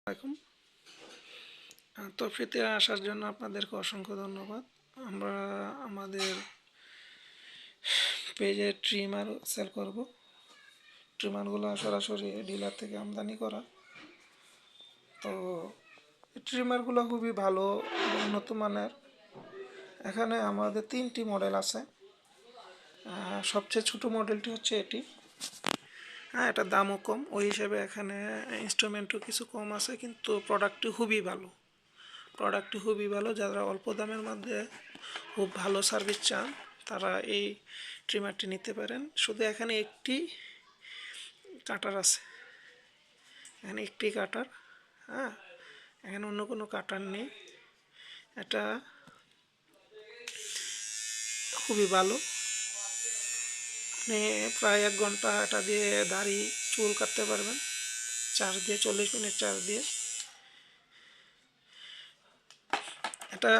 আসসালামু তৌফিতে আসার জন্য আপনাদেরকে অসংখ্য ধন্যবাদ। আমরা আমাদের পেজে ট্রিমার সেল করব। ট্রিমারগুলো সরাসরি ডিলার থেকে আমদানি করা। তো ট্রিমারগুলো খুবই ভালো উন্নত মানের। এখানে আমাদের 3টি মডেল আছে। সবচেয়ে ছোট মডেলটি হচ্ছে এটি। এটার দামও কম, ওই হিসেবে এখানে ইনস্ট্রুমেন্টও কিছু কম আছে, কিন্তু প্রোডাক্টটি খুবই ভালো। যারা অল্প দামের মধ্যে খুব ভালো সার্ভিস চান তারা এই ট্রিমারটি নিতে পারেন। শুধু এখানে একটি কাটার আছে, এখানে একটি কাটার। এখানে অন্য কোনো কাটার নেই। এটা খুবই ভালো। আপনি প্রায় 1 ঘন্টা এটা দিয়ে দাড়ি চুল কাটতে পারবেন, চার্জ দিয়ে 40 মিনিট চার্জ দিয়ে। এটা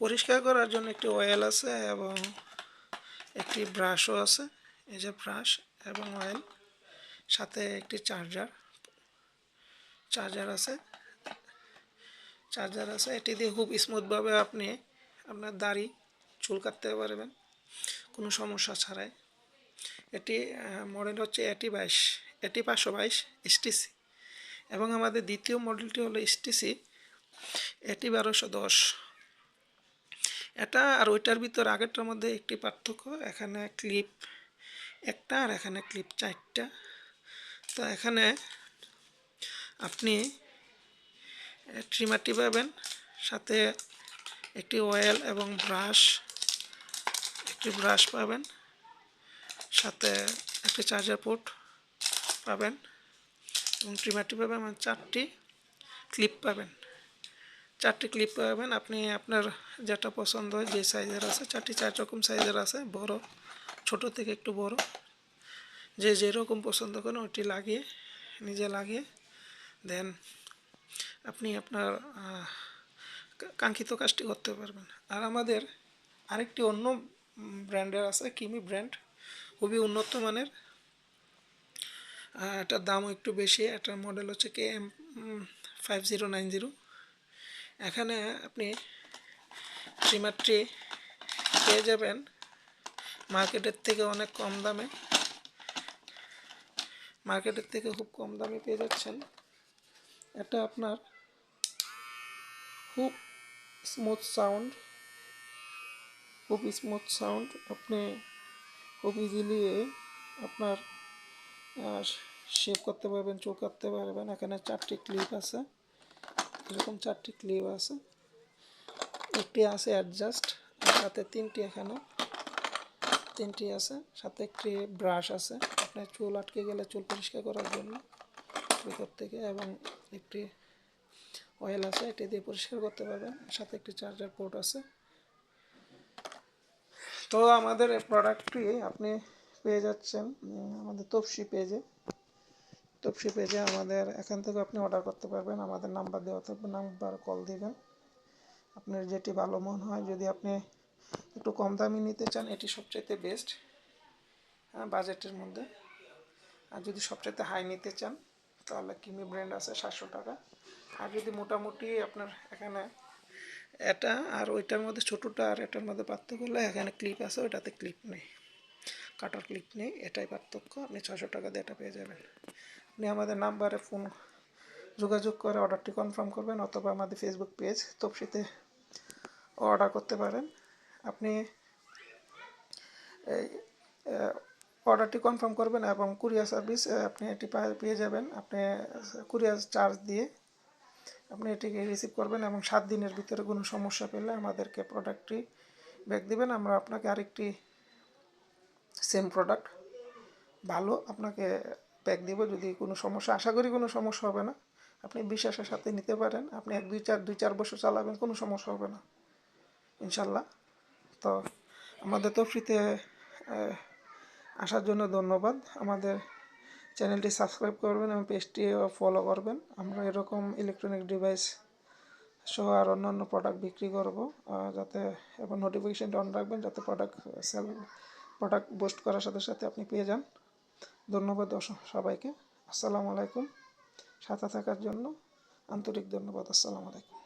পরিষ্কার করার জন্য একটি অয়েল আছে এবং একটি ব্রাশও আছে। এই যে ব্রাশ এবং অয়েল, সাথে একটি চার্জার আছে। এটি দিয়ে খুব স্মুথভাবে আপনি আপনার দাড়ি চুল কাটতে পারবেন কোনো সমস্যা ছাড়াই। এটি মডেল হচ্ছে এটি 522 এসটিসি, এবং আমাদের দ্বিতীয় মডেলটি হলো এসটিসি এটি 1210। এটা আর ওইটার ভিতর আগেরটার মধ্যে একটি পার্থক্য, এখানে ক্লিপ একটা আর এখানে ক্লিপ 4টা। তো এখানে আপনি ট্রিমারটি পাবেন, সাথে একটি অয়েল এবং ব্রাশ পাবেন, সাথে একটি চার্জার পোর্ট পাবেন এবং ট্রিমারটি পাবেন এবং 4টি ক্লিপ পাবেন। আপনি আপনার যেটা পছন্দ হয়, যে সাইজের আছে, 4 রকম সাইজের আছে, বড় ছোট থেকে একটু বড়, যে যেরকম পছন্দ করেন ওইটি নিজে লাগিয়ে দেন আপনি আপনার কাঙ্ক্ষিত কাজটি করতে পারবেন। আর আমাদের আরেকটি অন্য ব্র্যান্ডের আছে, কিমি ব্র্যান্ড, খুবই উন্নত মানের। এটার দামও একটু বেশি। এটার মডেল হচ্ছে KM5090। এখানে আপনি ট্রিমারটি পেয়ে যাবেন মার্কেটের থেকে অনেক কম দামে, খুব কম দামে পেয়ে যাচ্ছেন। এটা আপনার খুব স্মুথ সাউন্ড, আপনি খুব ইজিলি আপনার শেভ করতে পারবেন, চুল কাটতে পারবেন। এখানে 4টি ক্লিপ আছে, এরকম 4টি ক্লিপ আছে, একটি আছে অ্যাডজাস্ট, সাথে 3টি আছে, সাথে একটি ব্রাশ আছে আপনার চুল আটকে গেলে চুল পরিষ্কার করার জন্য ভিতর থেকে, এবং একটি অয়েল আছে, এটি দিয়ে পরিষ্কার করতে পারবেন, সাথে একটি চার্জার পোর্ট আছে। তো আমাদের এই প্রোডাক্টটি আপনি পেয়ে যাচ্ছেন আমাদের তপসি পেজে। আমাদের এখান থেকে আপনি অর্ডার করতে পারবেন। আমাদের নাম্বার দেওয়া থাকবে, নাম্বার কল দিবেন। আপনার যেটি ভালো মনে হয়, যদি আপনি একটু কম দামি নিতে চান এটি সবচাইতে বেস্ট বাজেটের মধ্যে। আর যদি সবচাইতে হাই নিতে চান তাহলে কিমি ব্র্যান্ড আছে 700 টাকা। আর যদি মোটামুটি আপনার এখানে এটা আর ওইটার মধ্যে ছোটোটা আর এটার মধ্যে পার্থক্য হলে এখানে ক্লিপ আছে, ওইটাতে ক্লিপ নেই, কাটার ক্লিপ নেই, এটাই পার্থক্য। আপনি 600 টাকা দিয়ে এটা পেয়ে যাবেন। আপনি আমাদের নাম্বারে যোগাযোগ করে অর্ডারটি কনফার্ম করবেন, অথবা আমাদের ফেসবুক পেজ তপসিতে অর্ডার করতে পারেন। আপনি এই অর্ডারটি কনফার্ম করবেন এবং কুরিয়ার সার্ভিস আপনি এটি পেয়ে যাবেন। আপনি কুরিয়ার চার্জ দিয়ে আপনি এটিকে রিসিভ করবেন, এবং 7 দিনের ভিতরে কোনো সমস্যা পেলে আমাদেরকে প্রোডাক্টটি ব্যাক দিবেন। আমরা আপনাকে আরেকটি সেম প্রোডাক্ট ভালো আপনাকে ব্যাক দিব। যদি কোনো সমস্যা, আশা করি কোনো সমস্যা হবে না, আপনি বিশ্বাসের সাথে নিতে পারেন। আপনি 2-4 বছর চালাবেন, কোনো সমস্যা হবে না ইনশাল্লাহ। তো আমাদের তৌফিতে আসার জন্য ধন্যবাদ। আমাদের চ্যানেলটি সাবস্ক্রাইব করবেন এবং পেজটিও ফলো করবেন। আমরা এরকম ইলেকট্রনিক ডিভাইস সহ আর অন্যান্য প্রোডাক্ট বিক্রি করব, যাতে, এবং নোটিফিকেশানটা অন রাখবেন যাতে প্রোডাক্ট পোস্ট করার সাথে সাথে আপনি পেয়ে যান। ধন্যবাদ সবাইকে। আসসালামু আলাইকুম। সাথে থাকার জন্য আন্তরিক ধন্যবাদ। আসসালামু আলাইকুম।